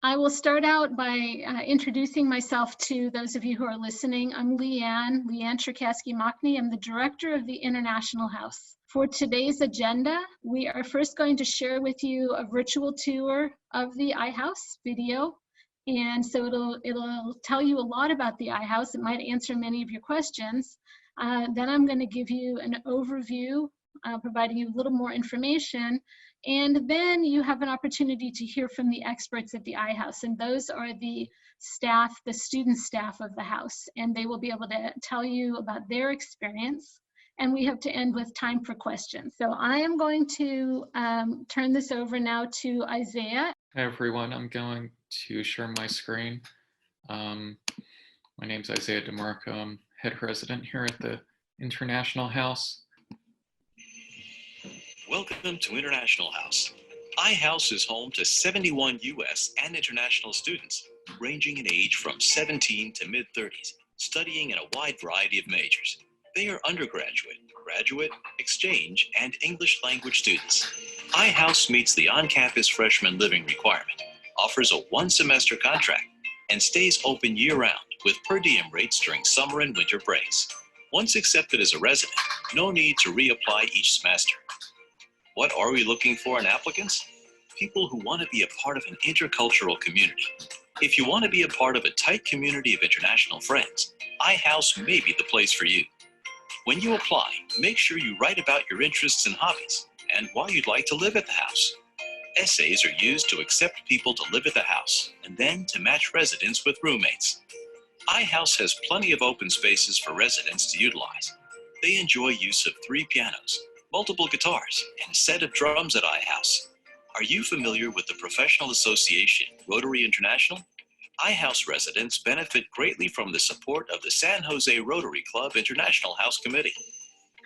I will start out by introducing myself to those of you who are listening. I'm Leanne Cherkasky-Machny. I'm the director of the International House. For today's agenda, we are first going to share with you a virtual tour of the I-House video. And so it'll tell you a lot about the I-House. It might answer many of your questions. Then I'm going to give you an overview, providing you a little more information. And then you have an opportunity to hear from the experts at the I-House. And those are the staff, the student staff of the house. And they will be able to tell you about their experience. And we have to end with time for questions. So I am going to turn this over now to Isaiah. Hi everyone, I'm going to share my screen. My name is Isaiah DeMarco. I'm head resident here at the International House. Welcome to International House. I-House is home to 71 U.S. and international students, ranging in age from 17 to mid-30s, studying in a wide variety of majors. They are undergraduate, graduate, exchange, and English language students. I-House meets the on-campus freshman living requirement, offers a one-semester contract, and stays open year-round with per diem rates during summer and winter breaks. Once accepted as a resident, no need to reapply each semester. What are we looking for in applicants? People who want to be a part of an intercultural community. If you want to be a part of a tight community of international friends, I-House may be the place for you. When you apply, make sure you write about your interests and hobbies and why you'd like to live at the house. Essays are used to accept people to live at the house and then to match residents with roommates. I-House has plenty of open spaces for residents to utilize. They enjoy use of 3 pianos, multiple guitars, and a set of drums at I-House. Are you familiar with the professional association, Rotary International? I-House residents benefit greatly from the support of the San Jose Rotary Club International House Committee.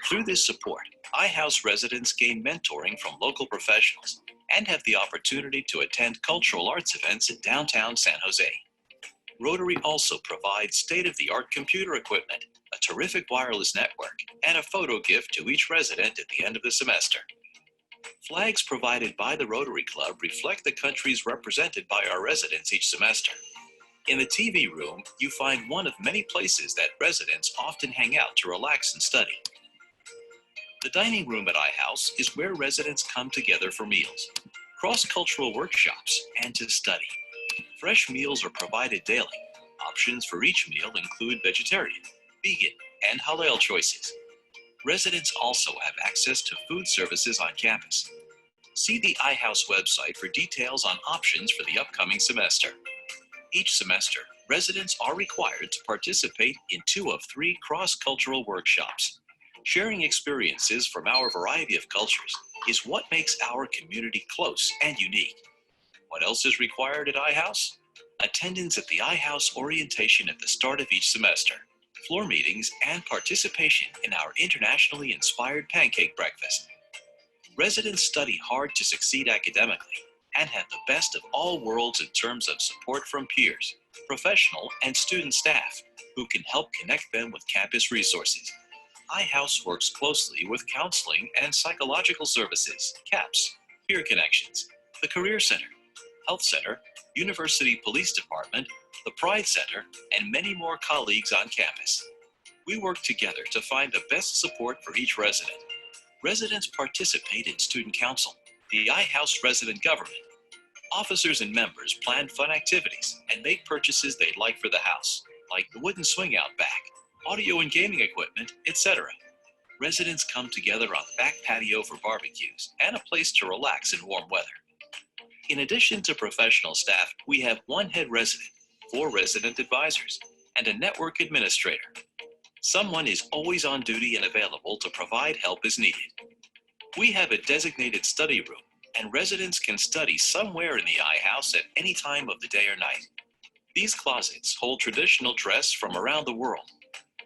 Through this support, I-House residents gain mentoring from local professionals and have the opportunity to attend cultural arts events in downtown San Jose. Rotary also provides state-of-the-art computer equipment, a terrific wireless network, and a photo gift to each resident at the end of the semester. Flags provided by the Rotary Club reflect the countries represented by our residents each semester. In the TV room, you find one of many places that residents often hang out to relax and study. The dining room at I-House is where residents come together for meals, cross-cultural workshops, and to study. Fresh meals are provided daily. Options for each meal include vegetarian, vegan, and halal choices. Residents also have access to food services on campus. See the I-House website for details on options for the upcoming semester. Each semester, residents are required to participate in 2 of 3 cross-cultural workshops. Sharing experiences from our variety of cultures is what makes our community close and unique. What else is required at I-House? Attendance at the I-House orientation at the start of each semester, floor meetings, and participation in our internationally inspired pancake breakfast. Residents study hard to succeed academically and have the best of all worlds in terms of support from peers, professional, and student staff who can help connect them with campus resources. I-House works closely with counseling and psychological services, CAPS, Peer Connections, the Career Center, Health Center, University Police Department, the Pride Center, and many more colleagues on campus. We work together to find the best support for each resident. Residents participate in student council, the I-House resident government. Officers and members plan fun activities and make purchases they'd like for the house, like the wooden swing out back, audio and gaming equipment, etc. Residents come together on the back patio for barbecues and a place to relax in warm weather. In addition to professional staff, we have 1 head resident, 4 resident advisors, and a network administrator. Someone is always on duty and available to provide help as needed. We have a designated study room, and residents can study somewhere in the I-House at any time of the day or night. These closets hold traditional dress from around the world.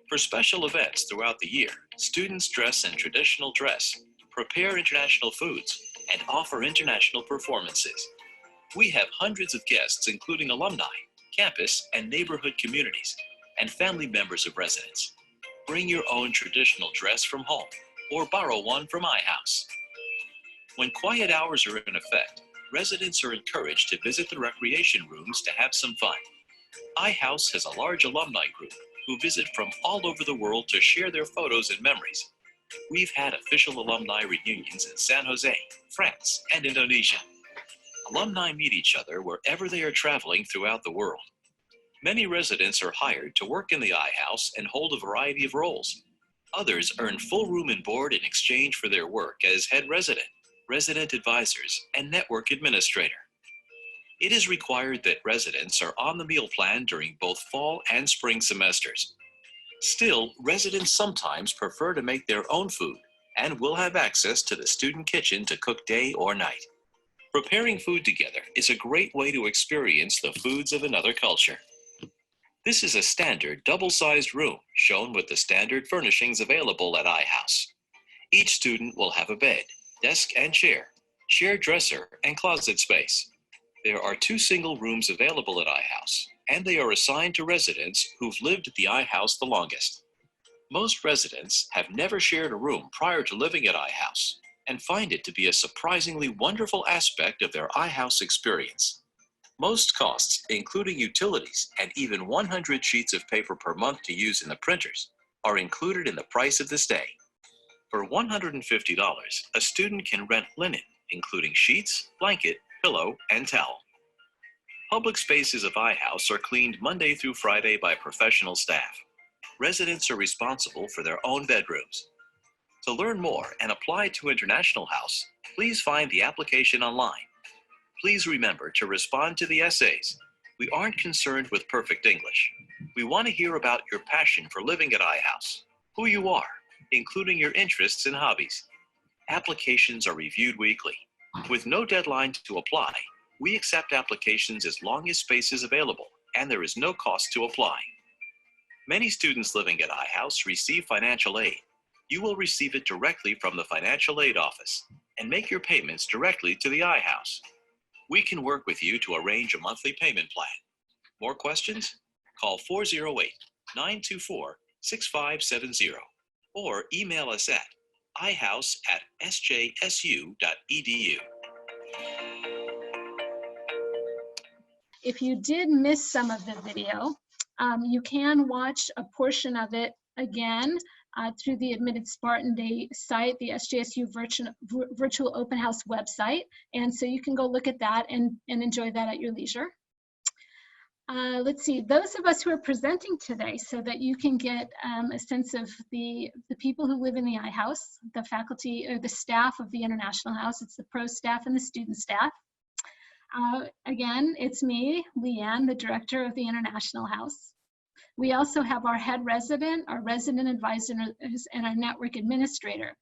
For special events throughout the year, students dress in traditional dress, prepare international foods, and offer international performances. We have hundreds of guests, including alumni, campus, and neighborhood communities, and family members of residents. Bring your own traditional dress from home, or borrow one from I-House. When quiet hours are in effect, residents are encouraged to visit the recreation rooms to have some fun. I-House has a large alumni group who visit from all over the world to share their photos and memories. We've had official alumni reunions in San Jose, France, and Indonesia. Alumni meet each other wherever they are traveling throughout the world. Many residents are hired to work in the I-House and hold a variety of roles. Others earn full room and board in exchange for their work as head resident, resident advisors, and network administrator. It is required that residents are on the meal plan during both fall and spring semesters. Still, residents sometimes prefer to make their own food and will have access to the student kitchen to cook day or night. Preparing food together is a great way to experience the foods of another culture. This is a standard double-sized room shown with the standard furnishings available at I-House. Each student will have a bed, desk and chair, shared dresser, and closet space. There are 2 single rooms available at I-House, and they are assigned to residents who've lived at the I-House the longest. Most residents have never shared a room prior to living at I-House and find it to be a surprisingly wonderful aspect of their I-House experience. Most costs, including utilities and even 100 sheets of paper per month to use in the printers, are included in the price of the stay. For $150, a student can rent linen, including sheets, blanket, pillow, and towel. Public spaces of I-House are cleaned Monday through Friday by professional staff. Residents are responsible for their own bedrooms. To learn more and apply to International House, please find the application online. Please remember to respond to the essays. We aren't concerned with perfect English. We want to hear about your passion for living at I-House, who you are, including your interests and hobbies. Applications are reviewed weekly. With no deadline to apply, we accept applications as long as space is available, and there is no cost to apply. Many students living at I-House receive financial aid. You will receive it directly from the financial aid office and make your payments directly to the I-House. We can work with you to arrange a monthly payment plan. More questions? Call 408-924-6570 or email us at ihouse@sjsu.edu. If you did miss some of the video, you can watch a portion of it again through the Admitted Spartan Day site, the SJSU Virtual Open House website. And so you can go look at that and enjoy that at your leisure. Let's see, those of us who are presenting today, so that you can get a sense of the people who live in the I-House, the faculty or the staff of the International House. It's the pro staff and the student staff. Again, it's me, Leanne, the director of the International House. We also have our head resident, our resident advisors, and our network administrator.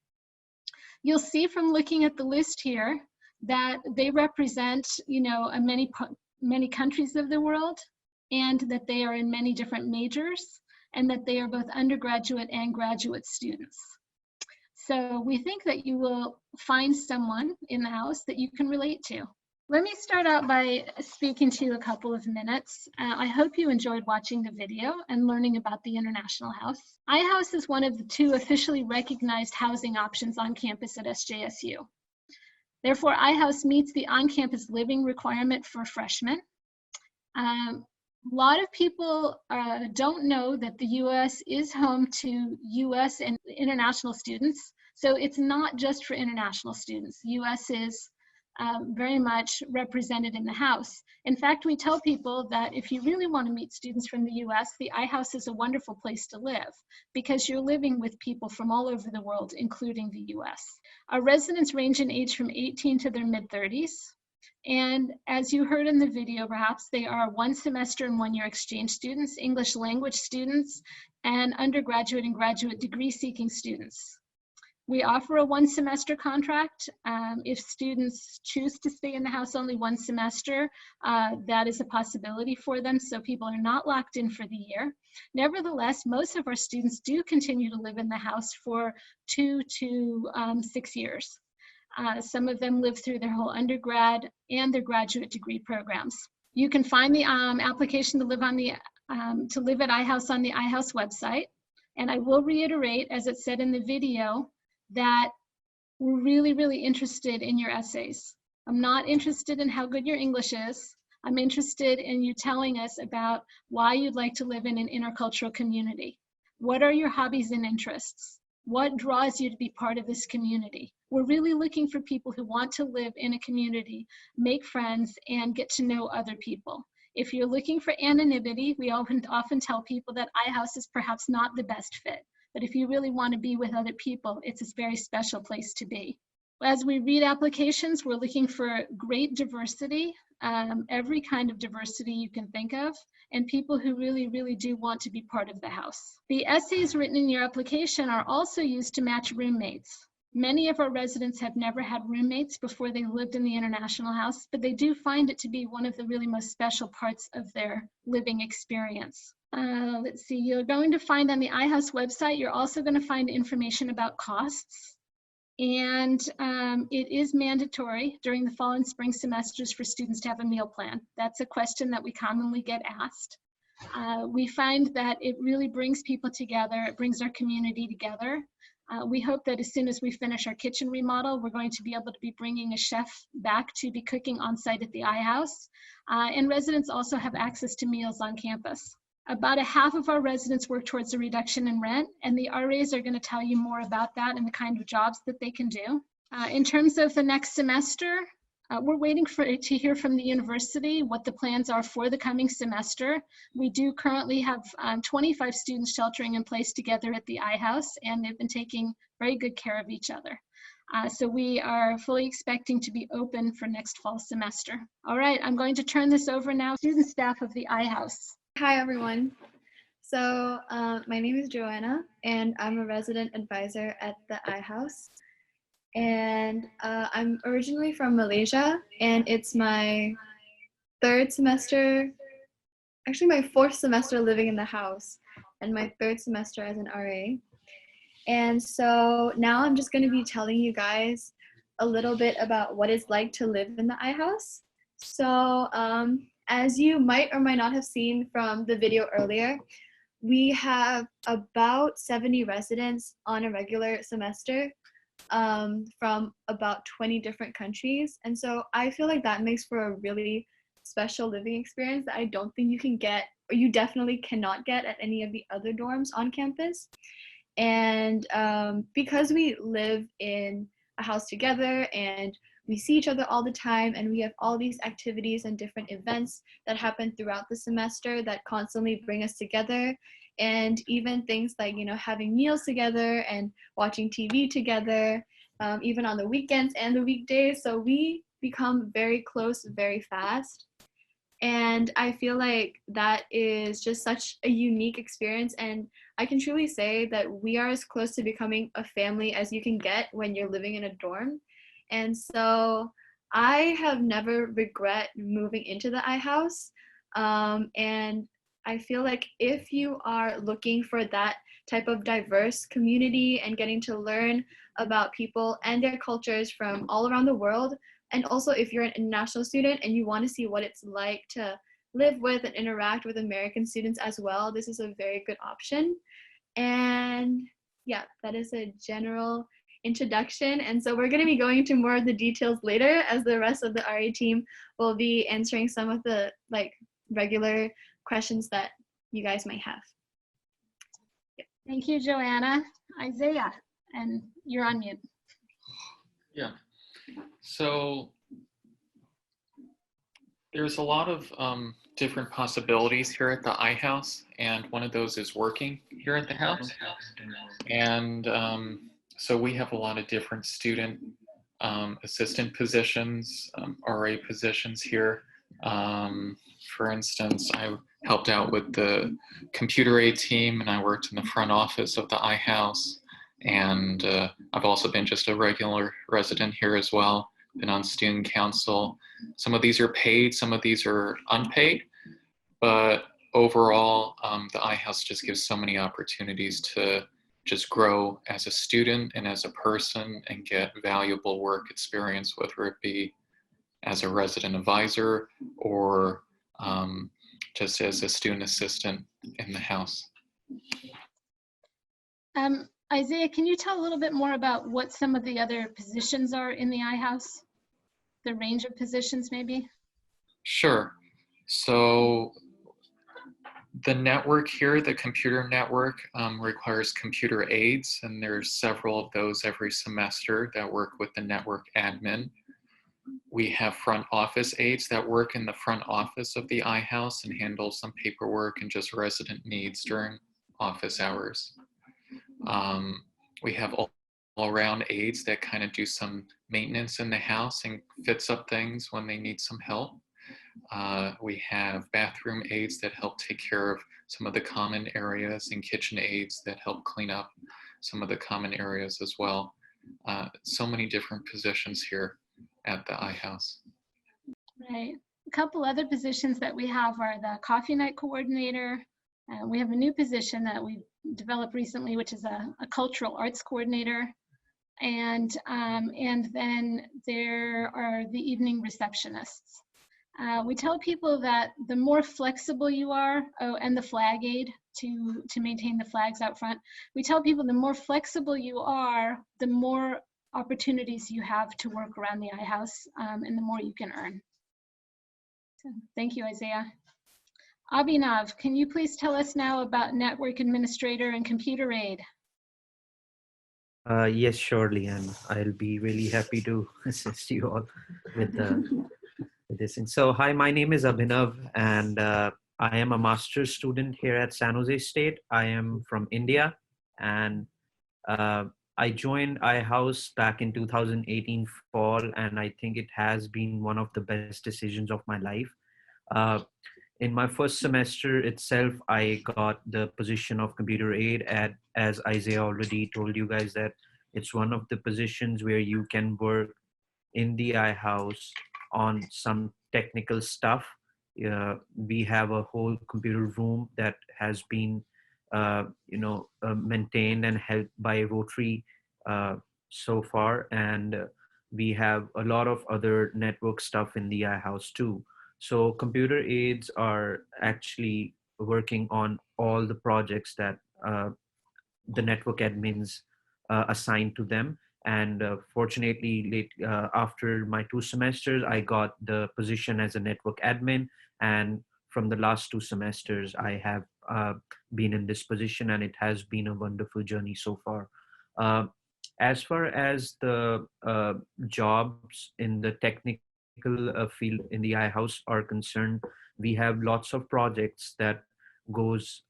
You'll see from looking at the list here that they represent, many countries of the world, and that they are in many different majors, and that they are both undergraduate and graduate students. So we think that you will find someone in the house that you can relate to. Let me start out by speaking to you a couple of minutes. I hope you enjoyed watching the video and learning about the International House. I-House is one of the 2 officially recognized housing options on campus at SJSU. Therefore, I-House meets the on-campus living requirement for freshmen. A lot of people don't know that the US is home to US and international students. So it's not just for international students. The US is very much represented in the house. In fact, we tell people that if you really want to meet students from the US, the I-House is a wonderful place to live because you're living with people from all over the world, including the US. Our residents range in age from 18 to their mid-30s. And as you heard in the video, perhaps they are 1 semester and 1 year exchange students, English language students, and undergraduate and graduate degree seeking students. We offer a 1 semester contract. If students choose to stay in the house only 1 semester, that is a possibility for them, so people are not locked in for the year. Nevertheless, most of our students do continue to live in the house for 2 to 6 years. Some of them live through their whole undergrad and their graduate degree programs. You can find the application to live at I-House on the I-House website. And I will reiterate, as it said in the video, that we're really, really interested in your essays. I'm not interested in how good your English is. I'm interested in you telling us about why you'd like to live in an intercultural community. What are your hobbies and interests? What draws you to be part of this community? We're really looking for people who want to live in a community, make friends, and get to know other people. If you're looking for anonymity, we often tell people that I-House is perhaps not the best fit. But if you really want to be with other people, it's a very special place to be. As we read applications, we're looking for great diversity, every kind of diversity you can think of, and people who really, really do want to be part of the house. The essays written in your application are also used to match roommates. Many of our residents have never had roommates before they lived in the International House, but they do find it to be one of the really most special parts of their living experience. Let's see, you're going to find on the I-House website, you're also going to find information about costs. And it is mandatory during the fall and spring semesters for students to have a meal plan. That's a question that we commonly get asked. We find that it really brings people together. It brings our community together. We hope that as soon as we finish our kitchen remodel, we're going to be able to be bringing a chef back to be cooking on site at the I-House. And residents also have access to meals on campus. About a half of our residents work towards a reduction in rent, and the RAs are going to tell you more about that and the kind of jobs that they can do. In terms of the next semester, we're waiting to hear from the university what the plans are for the coming semester. We do currently have 25 students sheltering in place together at the I-House, and they've been taking very good care of each other. So we are fully expecting to be open for next fall semester. All right, I'm going to turn this over now to student staff of the I-House. Hi, everyone. So my name is Joanna, and I'm a resident advisor at the I-House. And I'm originally from Malaysia, and it's my third semester, actually my fourth semester living in the house, and my third semester as an RA. And so now I'm just going to be telling you guys a little bit about what it's like to live in the I-House. So as you might or might not have seen from the video earlier, we have about 70 residents on a regular semester from about 20 different countries. And so I feel like that makes for a really special living experience that I don't think you can get, or you definitely cannot get at any of the other dorms on campus. And because we live in a house together and we see each other all the time, and we have all these activities and different events that happen throughout the semester that constantly bring us together. And even things like, having meals together and watching TV together, even on the weekends and the weekdays. So we become very close very fast. And I feel like that is just such a unique experience. And I can truly say that we are as close to becoming a family as you can get when you're living in a dorm. And so I have never regret moving into the I-House. And I feel like if you are looking for that type of diverse community and getting to learn about people and their cultures from all around the world, and also if you're an international student and you want to see what it's like to live with and interact with American students as well, this is a very good option. And yeah, that is a general introduction. And so we're going to be going into more of the details later, as the rest of the RA team will be answering some of the regular questions that you guys might have. Thank you, Joanna. Isaiah, and you're on mute. Yeah, so there's a lot of different possibilities here at the I-House, and one of those is working here at the house. And so we have a lot of different student assistant positions, RA positions here. For instance, I helped out with the computer aid team, and I worked in the front office of the I-House. And I've also been just a regular resident here as well, been on student council. Some of these are paid, some of these are unpaid, but overall, the I-House just gives so many opportunities to just grow as a student and as a person and get valuable work experience, whether it be as a resident advisor or just as a student assistant in the house. Isaiah, can you tell a little bit more about what some of the other positions are in the I-House? the range of positions maybe? Sure. So the network here, the computer network, requires computer aides, and there's several of those every semester that work with the network admin. We have front office aides that work in the front office of the I-House and handle some paperwork and just resident needs during office hours. We have all-around aides that kind of do some maintenance in the house and fix up things when they need some help. We have bathroom aides that help take care of some of the common areas, and kitchen aides that help clean up some of the common areas as well. So many different positions here at the I-House. Right. A couple other positions that we have are the coffee night coordinator. We have a new position that we developed recently, which is a cultural arts coordinator. And then there are the evening receptionists. We tell people that the more flexible you are, and the flag aide to maintain the flags out front. We tell people the more flexible you are, the more opportunities you have to work around the I-House, and the more you can earn. So, thank you, Isaiah. Abhinav, can you please tell us now about network administrator and computer aide? Yes, surely, and I'll be really happy to assist you all with this. And so, hi, my name is Abhinav, and I am a master's student here at San Jose State. I am from India, and I joined I-House back in 2018 fall, and I think it has been one of the best decisions of my life. In my first semester itself, I got the position of computer aide as Isaiah already told you guys, that it's one of the positions where you can work in the I-House on some technical stuff. We have a whole computer room that has been maintained and helped by Rotary so far, and we have a lot of other network stuff in the I-House too. So computer aides are actually working on all the projects that the network admins assign to them. And fortunately, after my 2 semesters, I got the position as a network admin. And from the last 2 semesters, I have been in this position, and it has been a wonderful journey so far. As far as the jobs in the technical field in the I-House are concerned, we have lots of projects that goes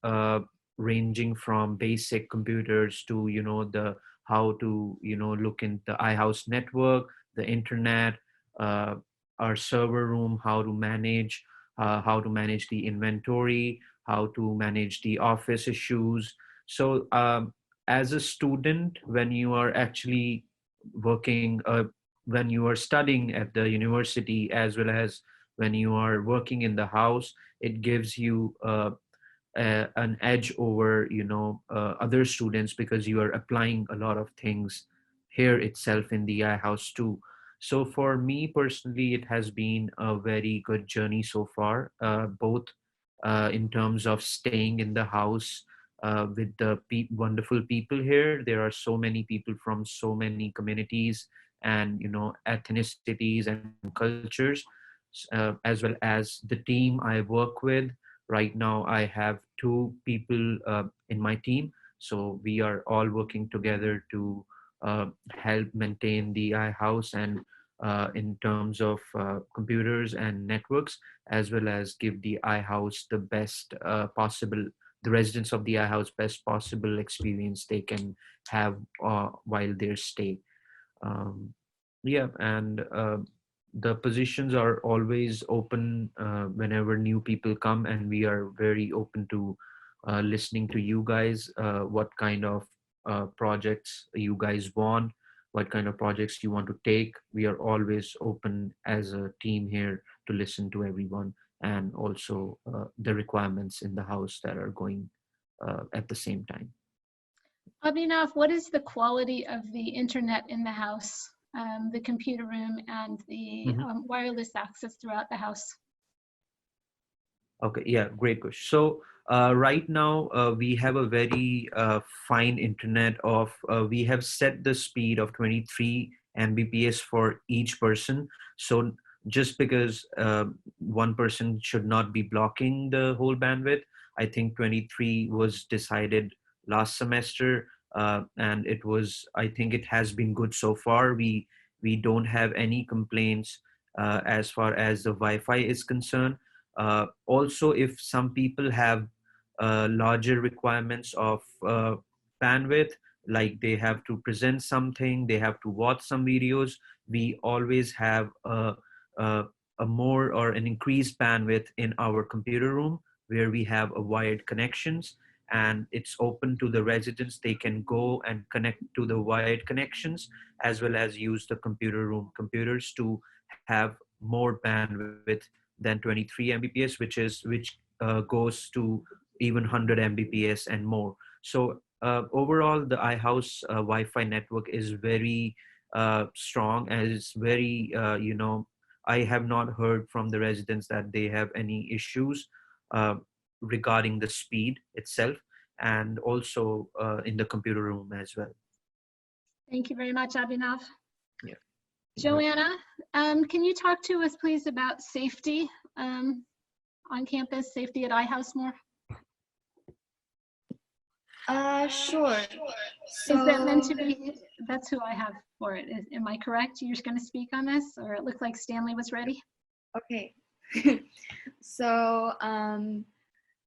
ranging from basic computers to how to look in the I-House network, the internet, our server room, how to manage the inventory, how to manage the office issues. So as a student, when you are actually working, when you are studying at the university, as well as when you are working in the house, it gives you an edge over other students, because you are applying a lot of things here itself in the I-House too. So for me personally, it has been a very good journey so far, both in terms of staying in the house with the wonderful people here. There are so many people from so many communities and ethnicities and cultures, as well as the team I work with. Right now, I have 2 people in my team. So we are all working together to help maintain the I-House, and in terms of computers and networks, as well as give the I-House the best the residents of the I-House best possible experience they can have while they stay. Yeah, and the positions are always open whenever new people come, and we are very open to listening to you guys, what kind of projects you guys want, what kind of projects you want to take. We are always open as a team here to listen to everyone, and also the requirements in the house that are going at the same time. Abhinav, what is the quality of the internet in the house, the computer room, and the wireless access throughout the house? Okay, yeah, great question. So right now we have a very fine internet of, we have set the speed of 23 Mbps for each person. So just because one person should not be blocking the whole bandwidth, I think 23 was decided last semester, and it was, I think it has been good so far. We don't have any complaints as far as the Wi-Fi is concerned. Also, if some people have larger requirements of bandwidth, like they have to present something, they have to watch some videos, we always have a, a more or an increased bandwidth in our computer room, where we have a wired connections, and it's open to the residents. They can go and connect to the wired connections, as well as use the computer room computers to have more bandwidth than 23 Mbps, which goes to even 100 Mbps and more. So overall, the iHouse Wi-Fi network is very strong, and it's very, I have not heard from the residents that they have any issues uh, regarding the speed itself, and also in the computer room as well. Thank you very much, Abhinav. Yeah. Joanna, can you talk to us, please, about safety on campus, safety at I-House more? Sure. Is that meant to be? That's who I have for it. Am I correct? You're just going to speak on this, or it looked like Stanley was ready? Okay. So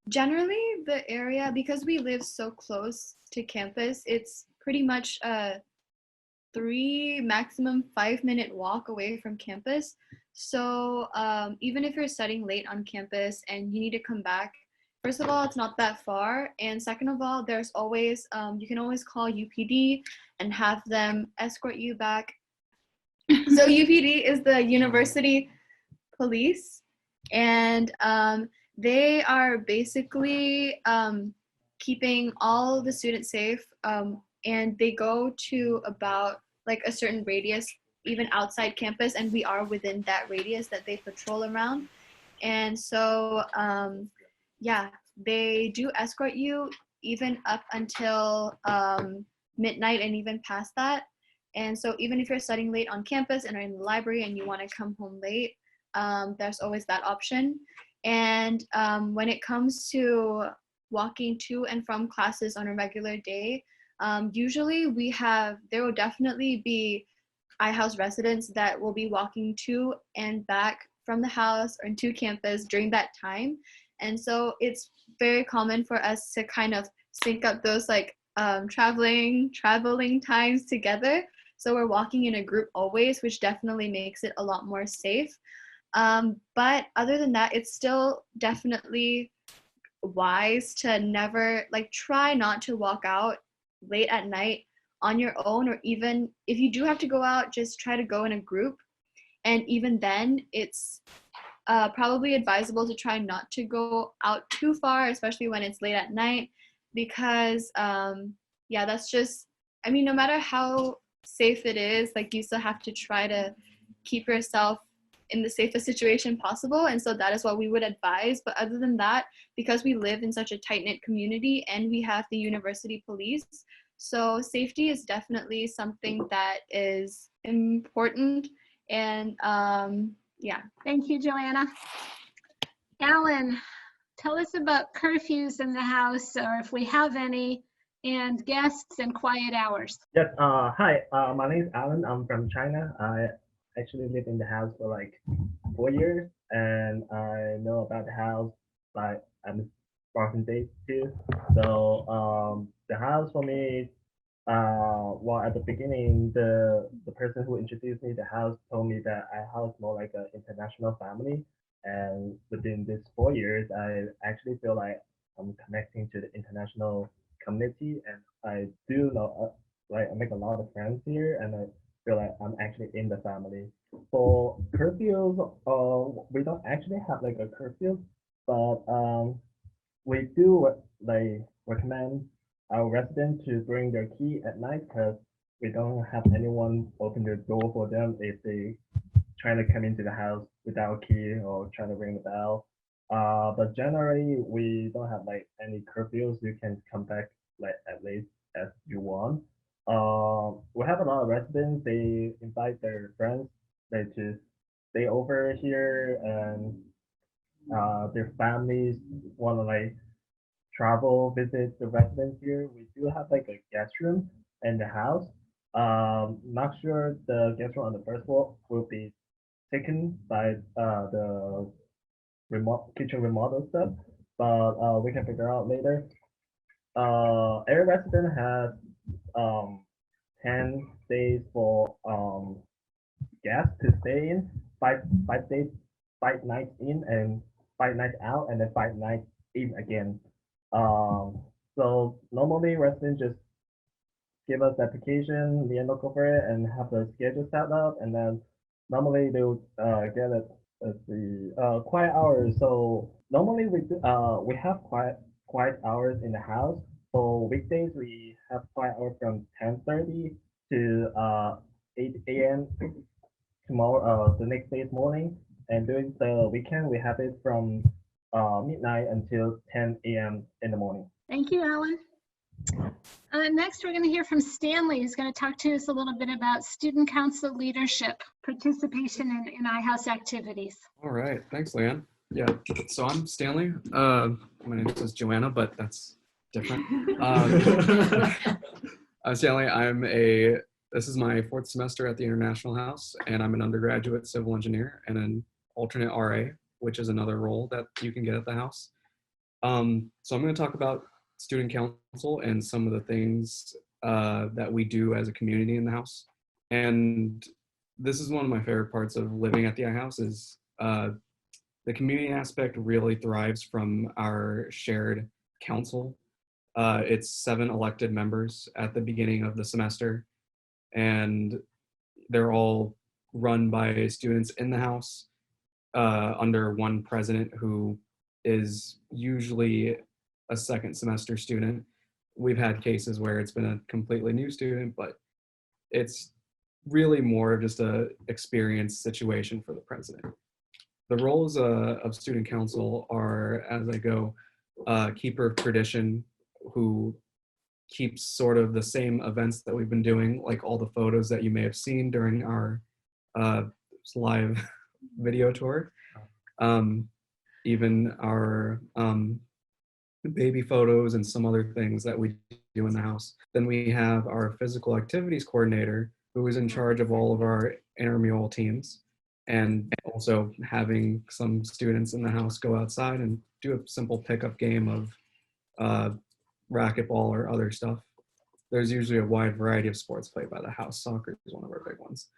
generally the area, because we live so close to campus, it's pretty much a 3, maximum 5-minute walk away from campus. So even if you're studying late on campus and you need to come back, first of all, it's not that far. And second of all, there's always, you can always call UPD and have them escort you back. So UPD is the University Police, and they are basically keeping all the students safe, and they go to about like a certain radius, even outside campus, and we are within that radius that they patrol around. And so yeah, they do escort you even up until midnight and even past that. And so even if you're studying late on campus and are in the library and you want to come home late, there's always that option. And when it comes to walking to and from classes on a regular day, usually there will definitely be I-House residents that will be walking to and back from the house or to campus during that time. And so it's very common for us to kind of sync up those like traveling times together. So we're walking in a group always, which definitely makes it a lot more safe. But other than that, it's still definitely wise to never, like, try not to walk out late at night on your own, or even if you do have to go out, just try to go in a group. And even then, it's probably advisable to try not to go out too far, especially when it's late at night, because yeah, that's just, I mean, no matter how safe it is, like, you still have to try to keep yourself in the safest situation possible. And so that is what we would advise. But other than that, because we live in such a tight-knit community and we have the university police, so safety is definitely something that is important. And yeah. Thank you, Joanna. Alan, tell us about curfews in the house, or if we have any, and guests and quiet hours. Yes, hi, my name is Alan. I'm from China. I actually lived in the house for like 4 years, and I know about the house, but I'm from days too. So the house for me, well, at the beginning, the person who introduced me to the house told me that I house more like an international family, and within these 4 years, I actually feel like I'm connecting to the international community, and I do know, like, I make a lot of friends here, and I feel like I'm actually in the family. For curfews, we don't actually have like a curfew, but we do like recommend our residents to bring their key at night, because we don't have anyone open the door for them if they trying to come into the house without a key or trying to ring the bell. But generally, we don't have like any curfews. You can come back like as late as you want. we have a lot of residents. They invite their friends. They just stay over here, and their families want to like travel visit the residents here. We do have like a guest room in the house. Not sure the guest room on the first floor will be taken by the remote kitchen remodel stuff, but we can figure out later. Every resident has 10 days for guests to stay in, five days, 5 nights in and 5 nights out, and then 5 nights in again. So normally residents just give us the application, we look over it and have the schedule set up, and then normally they would get it. Let's see, quiet hours. So normally we have quiet hours in the house. For weekdays we have quiet hours from 10:30 to 8 a.m. tomorrow, the next day's morning, and during the weekend we have it from midnight until 10 a.m. in the morning. Thank you, Alan. Next, we're going to hear from Stanley, who's going to talk to us a little bit about student council leadership, participation in I-House activities. All right, thanks, Leanne. Yeah, so I'm Stanley. My name is Joanna, but that's different. I'm Stanley. This is my 4th semester at the International House, and I'm an undergraduate civil engineer and an alternate RA, which is another role that you can get at the house. So I'm going to talk about student council and some of the things that we do as a community in the house. And this is one of my favorite parts of living at the I-House is the community aspect really thrives from our shared council. It's 7 elected members at the beginning of the semester, and they're all run by students in the house under one president who is usually a 2nd semester student. We've had cases where it's been a completely new student, but it's really more of just a experience situation for the president. The roles of student council are, as I go, keeper of tradition, who keeps sort of the same events that we've been doing, like all the photos that you may have seen during our live video tour. Even our baby photos and some other things that we do in the house. Then we have our physical activities coordinator, who is in charge of all of our intramural teams, and also having some students in the house go outside and do a simple pickup game of racquetball or other stuff. There's usually a wide variety of sports played by the house. Soccer is one of our big ones,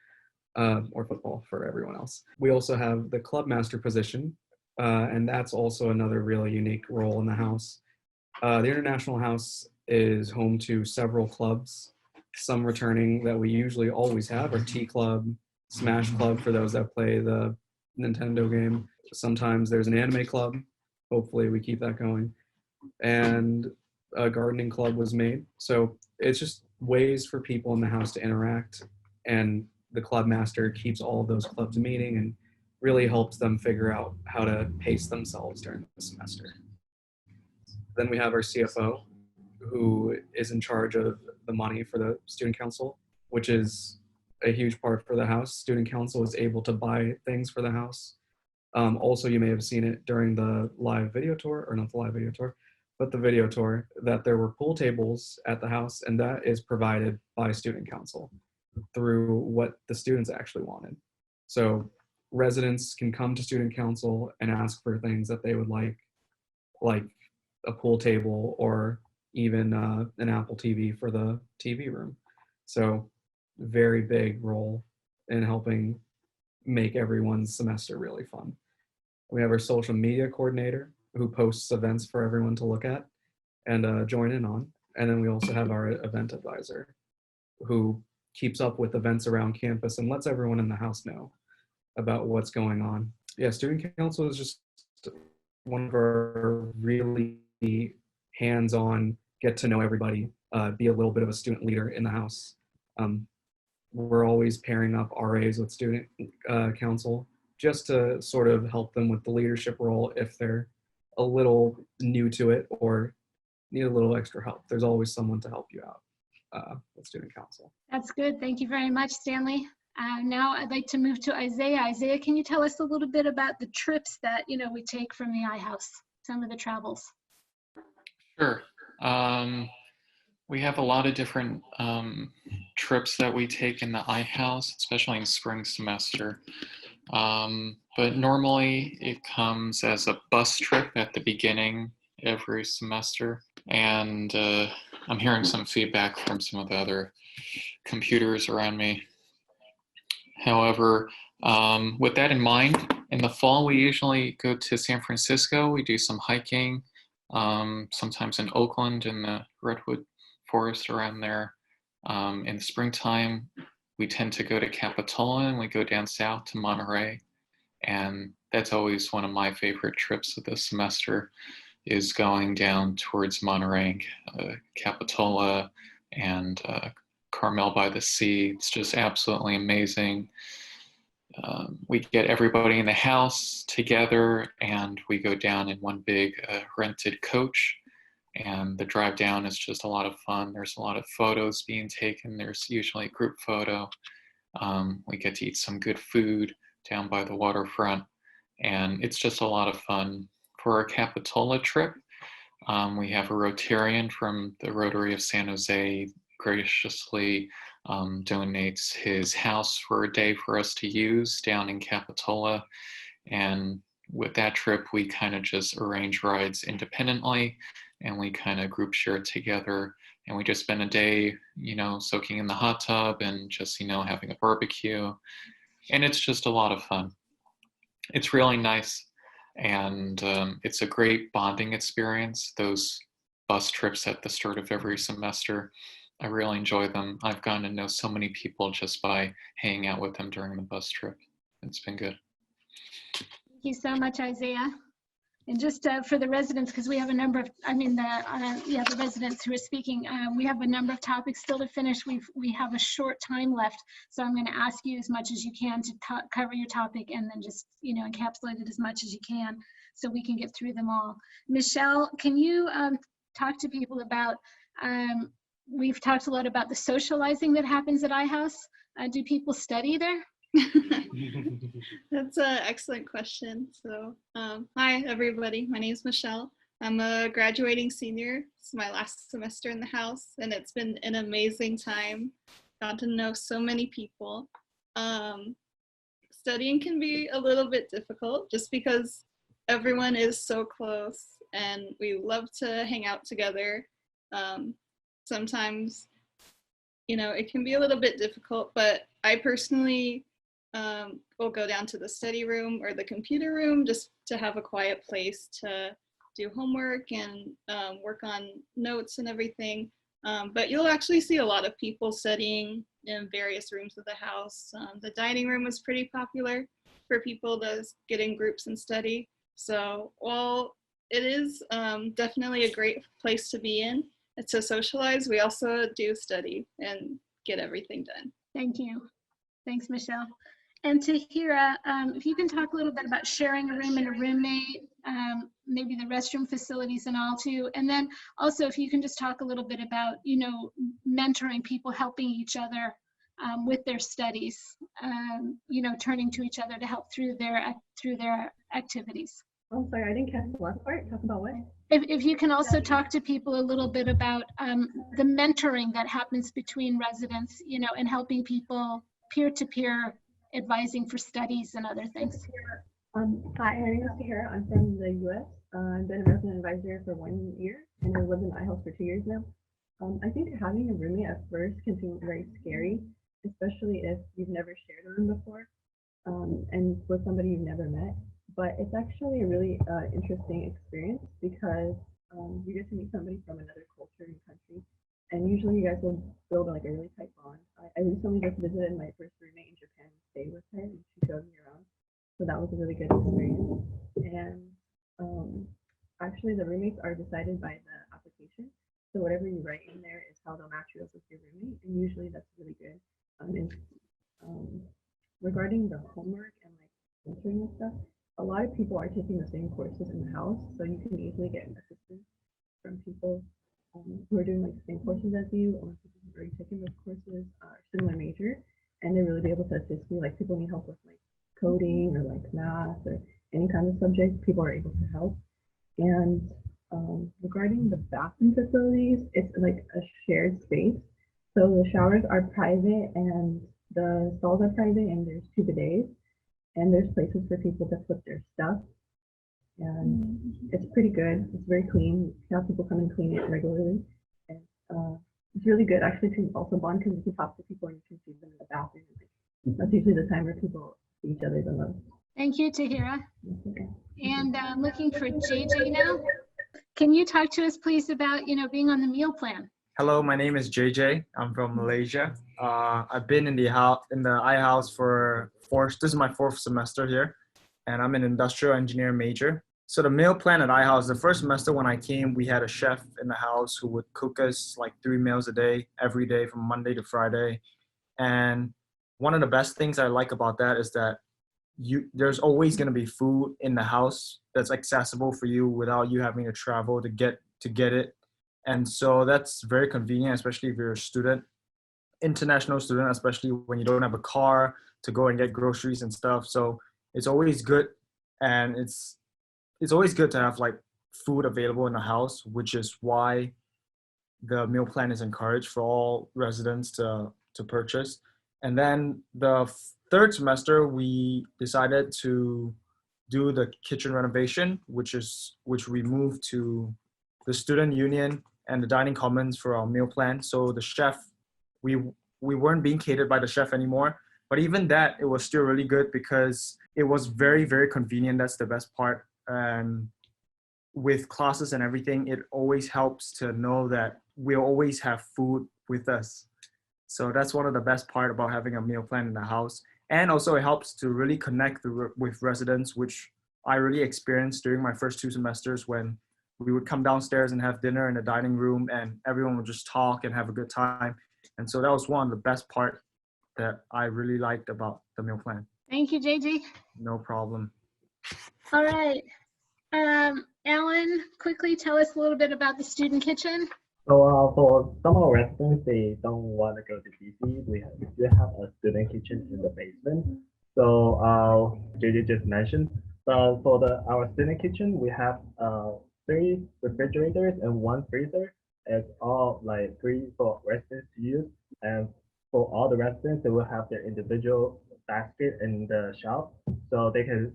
or football for everyone else. We also have the club master position, and that's also another really unique role in the house. The International House is home to several clubs, some returning that we usually always have, our T Club, Smash Club for those that play the Nintendo game. Sometimes there's an anime club. Hopefully we keep that going. And a gardening club was made. So it's just ways for people in the house to interact, and the club master keeps all of those clubs meeting and really helps them figure out how to pace themselves during the semester. Then we have our CFO, who is in charge of the money for the student council, which is a huge part for the house. Student council is able to buy things for the house. Also, you may have seen it during the live video tour, or not the live video tour, but the video tour, that there were pool tables at the house, and that is provided by student council through what the students actually wanted. So residents can come to student council and ask for things that they would like a pool table or even an Apple TV for the TV room. So very big role in helping make everyone's semester really fun. We have our social media coordinator, who posts events for everyone to look at and join in on. And then we also have our event advisor, who keeps up with events around campus and lets everyone in the house know about what's going on. Yeah, student council is just one of our really hands-on, get to know everybody, be a little bit of a student leader in the house. We're always pairing up RAs with student council just to sort of help them with the leadership role if they're a little new to it or need a little extra help. There's always someone to help you out. with student council. That's good. Thank you very much, Stanley. Now I'd like to move to Isaiah. Isaiah, can you tell us a little bit about the trips that we take from the I-House, some of the travels? Sure. We have a lot of different trips that we take in the I-House, especially in spring semester. But normally it comes as a bus trip at the beginning every semester. And I'm hearing some feedback from some of the other computers around me. However, with that in mind, in the fall, we usually go to San Francisco. We do some hiking, sometimes in Oakland in the Redwood Forest around there. In the springtime, we tend to go to Capitola and we go down south to Monterey. And that's always one of my favorite trips of the semester, is going down towards Monterey, Capitola, and Carmel by the Sea. It's just absolutely amazing. We get everybody in the house together and we go down in one big rented coach, and the drive down is just a lot of fun. There's a lot of photos being taken. There's usually a group photo. We get to eat some good food down by the waterfront, and it's just a lot of fun. For our Capitola trip, we have a Rotarian from the Rotary of San Jose graciously donates his house for a day for us to use down in Capitola. And with that trip, we kind of just arrange rides independently, and we kind of group share together. And we just spend a day, soaking in the hot tub and just, having a barbecue. And it's just a lot of fun. It's really nice. And it's a great bonding experience, those bus trips at the start of every semester. I really enjoy them. I've gotten to know so many people just by hanging out with them during the bus trip. It's been good. Thank you so much, Isaiah. And just for the residents, because we have a number of, the residents who are speaking, we have a number of topics still to finish. We have a short time left, so I'm going to ask you as much as you can to cover your topic, and then just encapsulate it as much as you can, so we can get through them all. Michelle, can you talk to people about? We've talked a lot about the socializing that happens at I-House. Do people study there? That's an excellent question. So, hi everybody, my name is Michelle. I'm a graduating senior. It's my last semester in the house, and it's been an amazing time. Got to know so many people. Studying can be a little bit difficult just because everyone is so close and we love to hang out together. Sometimes, it can be a little bit difficult, but I personally will go down to the study room or the computer room just to have a quiet place to do homework and work on notes and everything. But you'll actually see a lot of people studying in various rooms of the house. The dining room was pretty popular for people to get in groups and study. So while it is definitely a great place to be in to socialize, we also do study and get everything done. Thank you. Thanks, Michelle. And Tahira, if you can talk a little bit about sharing a room and a roommate, maybe the restroom facilities and all too. And then also if you can just talk a little bit about, mentoring people, helping each other with their studies, turning to each other to help through their activities. I'm sorry, I didn't catch the last part. Talk about what? If you can also talk to people a little bit about the mentoring that happens between residents, and helping people peer-to-peer advising for studies and other things. Hi, my name is Tahira. I'm from the U.S. I've been a resident advisor for 1 year, and I've lived in the I-House for 2 years now. I think having a roommate at first can seem very scary, especially if you've never shared a room before, and with somebody you've never met. But it's actually a really interesting experience because you get to meet somebody from another culture and country, and usually you guys will build like a really tight bond. I recently just visited my first roommate in Japan and stayed with her, and she showed me around. So that was a really good experience. And actually the roommates are decided by the application. So whatever you write in there is how they'll match you up with your roommate, and usually that's really good. Regarding the homework and like mentoring and stuff, a lot of people are taking the same courses in the house, so you can easily get assistance from people who are doing like the same courses as you, or people who already taken those courses are similar major, and they really be able to assist you. Like people need help with like coding or like math or any kind of subject, people are able to help. And regarding the bathroom facilities, it's like a shared space. So the showers are private and the stalls are private, and there's 2 bidets, and there's places for people to put their stuff. And it's pretty good. It's very clean. You have people come and clean it regularly. And it's really good actually to also bond, because you can talk to people and you can see them in the bathroom. That's usually the time where people see each other the most. Thank you, Tahira. And I'm looking for JJ now. Can you talk to us, please, about being on the meal plan? Hello, my name is JJ. I'm from Malaysia. I've been in the I-House this is my 4th semester here, and I'm an industrial engineer major. So the meal plan at I-House, the first semester when I came, we had a chef in the house who would cook us like 3 meals a day, every day from Monday to Friday. And one of the best things I like about that is that there's always going to be food in the house that's accessible for you without you having to travel to get it. And so that's very convenient, especially if you're a student, international student, especially when you don't have a car to go and get groceries and stuff. So it's always good. And it's always good to have like food available in the house, which is why the meal plan is encouraged for all residents to purchase. And then the 3rd semester, we decided to do the kitchen renovation, which we moved to the student union and the dining commons for our meal plan. So the chef, we weren't being catered by the chef anymore, but even that, it was still really good because it was very, very convenient. That's the best part. And with classes and everything, it always helps to know that we'll always have food with us. So that's one of the best part about having a meal plan in the house. And also it helps to really connect with residents, which I really experienced during my first 2 semesters when we would come downstairs and have dinner in the dining room and everyone would just talk and have a good time. And so that was one of the best part that I really liked about the meal plan. Thank you, JJ. No problem. All right. Alan, quickly tell us a little bit about the student kitchen. So for some of our residents, they don't want to go to DC. We do have a student kitchen in the basement. So JJ just mentioned. So for our student kitchen, we have 3 refrigerators and 1 freezer. It's all like 3 for residents to use, and for all the residents, they will have their individual basket in the shelf, so they can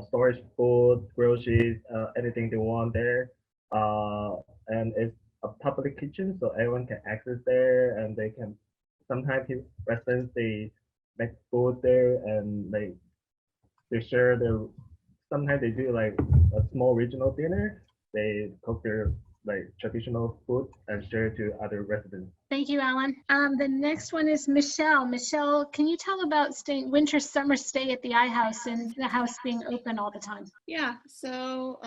storage food, groceries, anything they want there. And it's a public kitchen, so everyone can access there, and they can sometimes residents they make food there, and they share their. Sometimes they do like a small regional dinner. They cook their like traditional food and share it to other residents. Thank you, Alan. The next one is Michelle. Michelle, can you tell about winter summer stay at the I-House and the house being open all the time? Yeah, so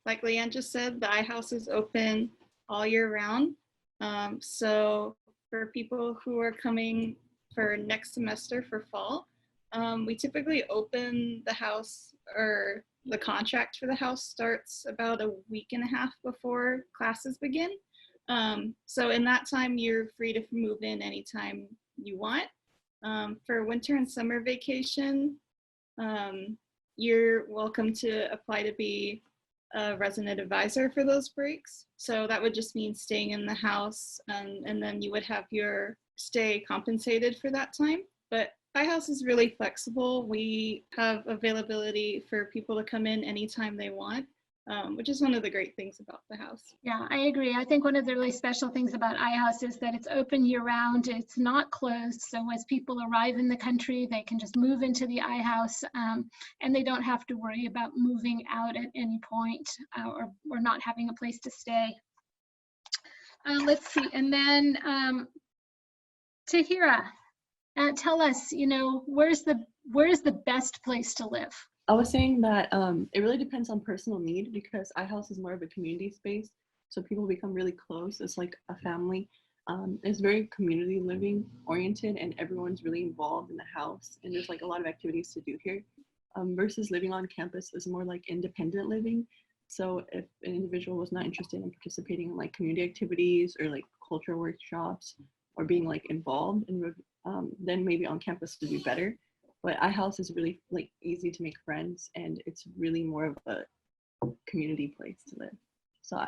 like Leanne just said, the I-House is open all year round. So for people who are coming for next semester for fall, we typically open the house, or the contract for the house starts about a week and a half before classes begin. So in that time, you're free to move in anytime you want. For winter and summer vacation, you're welcome to apply to be a resident advisor for those breaks. So that would just mean staying in the house, and then you would have your stay compensated for that time. But I-House is really flexible. We have availability for people to come in anytime they want, which is one of the great things about the house. Yeah, I agree. I think one of the really special things about I-House is that it's open year round. It's not closed. So as people arrive in the country, they can just move into the I-House, and they don't have to worry about moving out at any point or not having a place to stay. Let's see. And then Tahira. Tell us, where's the best place to live? I was saying that it really depends on personal need, because I-House is more of a community space. So people become really close. It's like a family. It's very community living oriented, and everyone's really involved in the house. And there's like a lot of activities to do here. Versus living on campus is more like independent living. So if an individual was not interested in participating in like community activities or like cultural workshops, or being like involved, and then maybe on campus would be better. But I-House is really like easy to make friends, and it's really more of a community place to live. So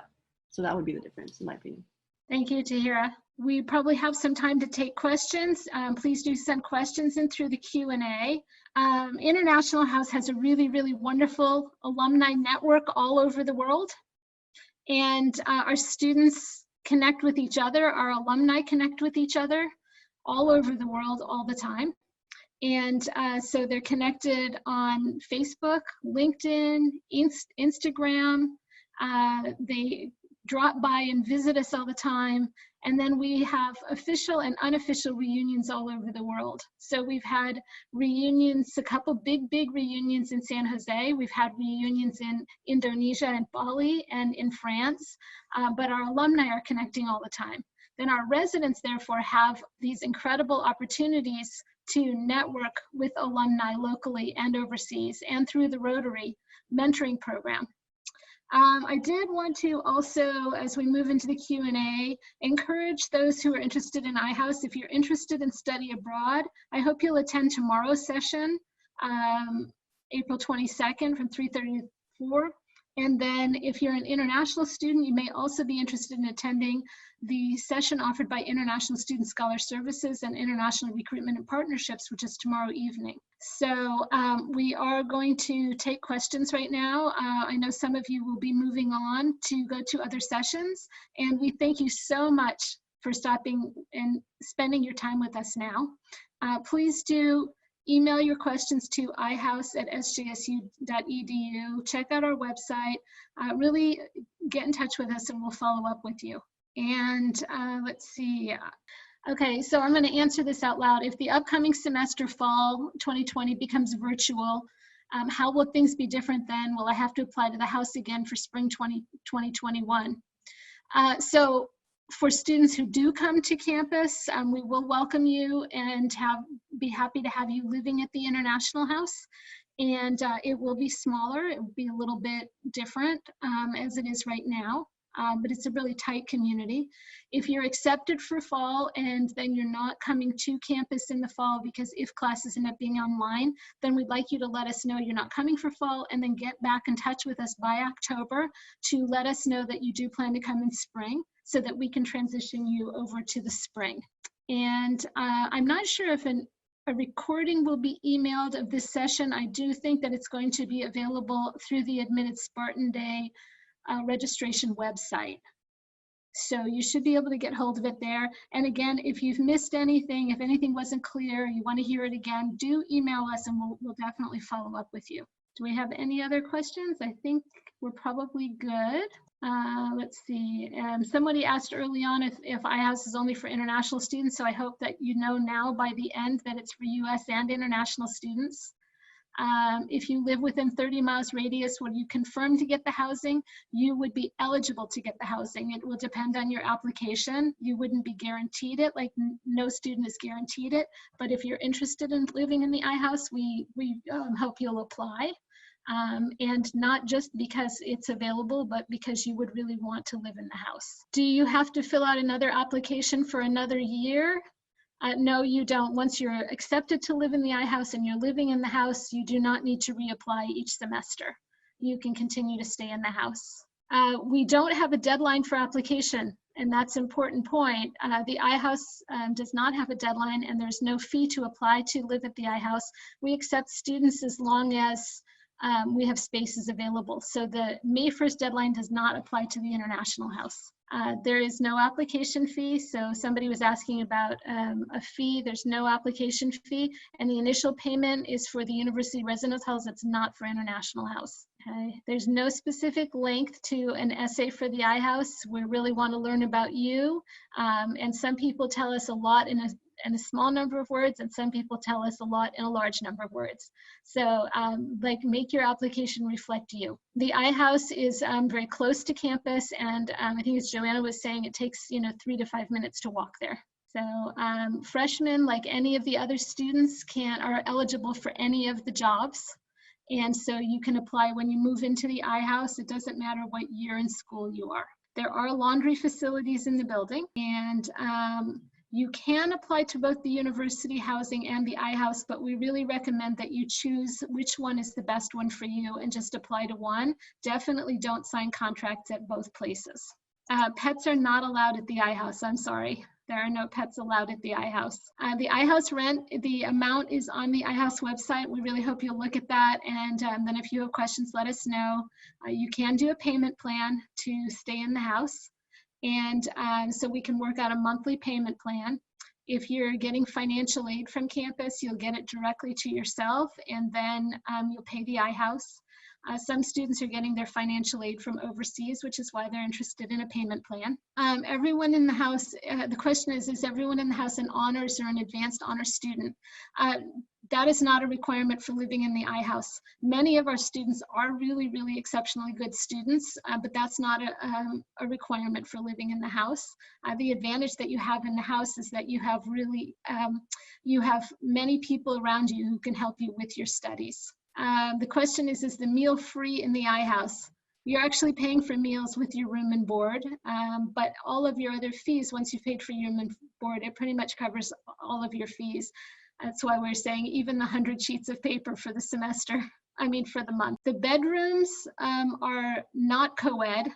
that would be the difference in my opinion. Thank you, Tahira. We probably have some time to take questions. Please do send questions in through the Q&A. International House has a really, really wonderful alumni network all over the world. And our students connect with each other, our alumni connect with each other all over the world all the time. And so they're connected on Facebook, LinkedIn, Instagram. They drop by and visit us all the time. And then we have official and unofficial reunions all over the world. So we've had reunions, a couple big reunions in San Jose. We've had reunions in Indonesia and Bali and in France, but our alumni are connecting all the time. Then our residents therefore have these incredible opportunities to network with alumni locally and overseas and through the Rotary mentoring program. I did want to also, as we move into the Q&A, encourage those who are interested in I-House. If you're interested in study abroad, I hope you'll attend tomorrow's session, April 22nd from 3:30 to 4. And then if you're an international student, you may also be interested in attending the session offered by International Student Scholar Services and International Recruitment and Partnerships, which is tomorrow evening. So we are going to take questions right now. I know some of you will be moving on to go to other sessions, and we thank you so much for stopping and spending your time with us now. Please do email your questions to ihouse@sjsu.edu. Check out our website. Really get in touch with us and we'll follow up with you. And let's see. Okay, so I'm going to answer this out loud. If the upcoming semester, fall 2020, becomes virtual, how will things be different then? Will I have to apply to the House again for spring 2021? So for students who do come to campus, we will welcome you and be happy to have you living at the International House. And it will be smaller. It will be a little bit different as it is right now. But it's a really tight community. If you're accepted for fall and then you're not coming to campus in the fall because if classes end up being online, then we'd like you to let us know you're not coming for fall and then get back in touch with us by October to let us know that you do plan to come in spring so that we can transition you over to the spring. And I'm not sure if a recording will be emailed of this session. I do think that it's going to be available through the Admitted Spartan Day registration website. So you should be able to get hold of it there. And again, if you've missed anything, if anything wasn't clear, you want to hear it again, do email us and we'll definitely follow up with you. Do we have any other questions? I think we're probably good. Let's see. Somebody asked early on if I-House is only for international students. So I hope that you know now by the end that it's for US and international students. If you live within 30 miles radius where you confirm to get the housing, you would be eligible to get the housing. It will depend on your application. You wouldn't be guaranteed it, like no student is guaranteed it. But if you're interested in living in the I-House, we hope you'll apply. And not just because it's available, but because you would really want to live in the house. Do you have to fill out another application for another year? No, you don't. Once you're accepted to live in the I-House and you're living in the house, you do not need to reapply each semester. You can continue to stay in the house. We don't have a deadline for application, and that's an important point. The I-House does not have a deadline, and there's no fee to apply to live at the I-House. We accept students as long as we have spaces available. So the May 1st deadline does not apply to the International House. There is no application fee. So somebody was asking about a fee. There's no application fee. And the initial payment is for the University Residence Halls. It's not for International House. Okay. There's no specific length to an essay for the I-House. We really want to learn about you. And some people tell us a lot in a small number of words, and some people tell us a lot in a large number of words. So like make your application reflect you. The I-House is very close to campus, and I think as Joanna was saying, it takes 3 to 5 minutes to walk there. So freshmen, like any of the other students, are eligible for any of the jobs. And so you can apply when you move into the I-House. It doesn't matter what year in school you are. There are laundry facilities in the building, and You can apply to both the university housing and the I-House, but we really recommend that you choose which one is the best one for you and just apply to one. Definitely don't sign contracts at both places. Pets are not allowed at the I-House, I'm sorry. There are no pets allowed at the I-House. The I-House rent, the amount is on the I-House website. We really hope you'll look at that. And then if you have questions, let us know. You can do a payment plan to stay in the house. And so we can work out a monthly payment plan. If you're getting financial aid from campus, you'll get it directly to yourself, and then you'll pay the I-House. Some students are getting their financial aid from overseas, which is why they're interested in a payment plan. Everyone in the house, the question is everyone in the house an honors or an advanced honors student? That is not a requirement for living in the I-House. Many of our students are really, really exceptionally good students, but that's not a requirement for living in the house. The advantage that you have in the house is that you have really, you have many people around you who can help you with your studies. The question is the meal free in the I-House? You're actually paying for meals with your room and board, but all of your other fees, once you've paid for your room and board, it pretty much covers all of your fees. That's why we're saying even the 100 sheets of paper for the semester, for the month. The bedrooms are not co-ed.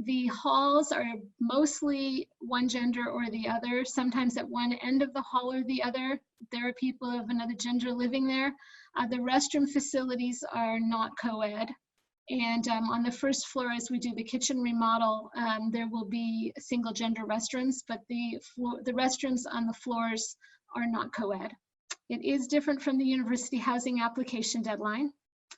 The halls are mostly one gender or the other. Sometimes at one end of the hall or the other, there are people of another gender living there. The restroom facilities are not co-ed. And on the first floor, as we do the kitchen remodel, there will be single gender restrooms, but the restrooms on the floors are not co-ed. It is different from the university housing application deadline,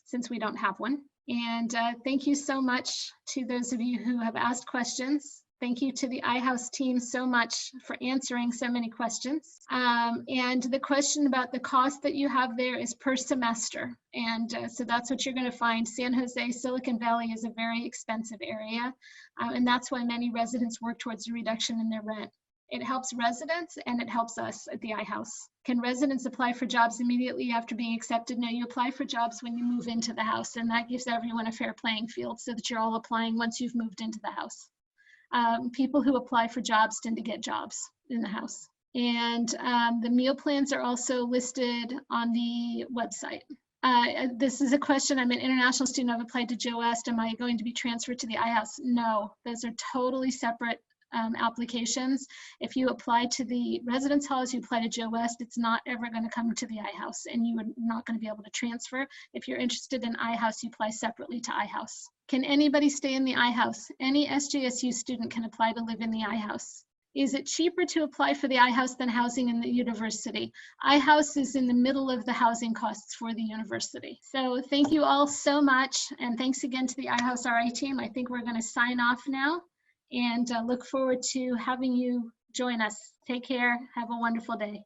since we don't have one. And thank you so much to those of you who have asked questions. Thank you to the I-House team so much for answering so many questions. And the question about the cost that you have there is per semester. And so that's what you're going to find. San Jose, Silicon Valley is a very expensive area. And that's why many residents work towards a reduction in their rent. It helps residents and it helps us at the I-House. Can residents apply for jobs immediately after being accepted? No, you apply for jobs when you move into the house, and that gives everyone a fair playing field so that you're all applying once you've moved into the house. People who apply for jobs tend to get jobs in the house. And the meal plans are also listed on the website. This is a question. I'm an international student. I've applied to Joe West. Am I going to be transferred to the I-House? No, those are totally separate applications. If you apply to the residence halls, you apply to Joe West, it's not ever going to come to the I-House, and you are not going to be able to transfer. If you're interested in I-House, you apply separately to I-House. Can anybody stay in the I-House? Any SJSU student can apply to live in the I-House. Is it cheaper to apply for the I-House than housing in the university? I-House is in the middle of the housing costs for the university. So thank you all so much, and thanks again to the I-House RI team. I think we're going to sign off now. And look forward to having you join us. Take care. Have a wonderful day.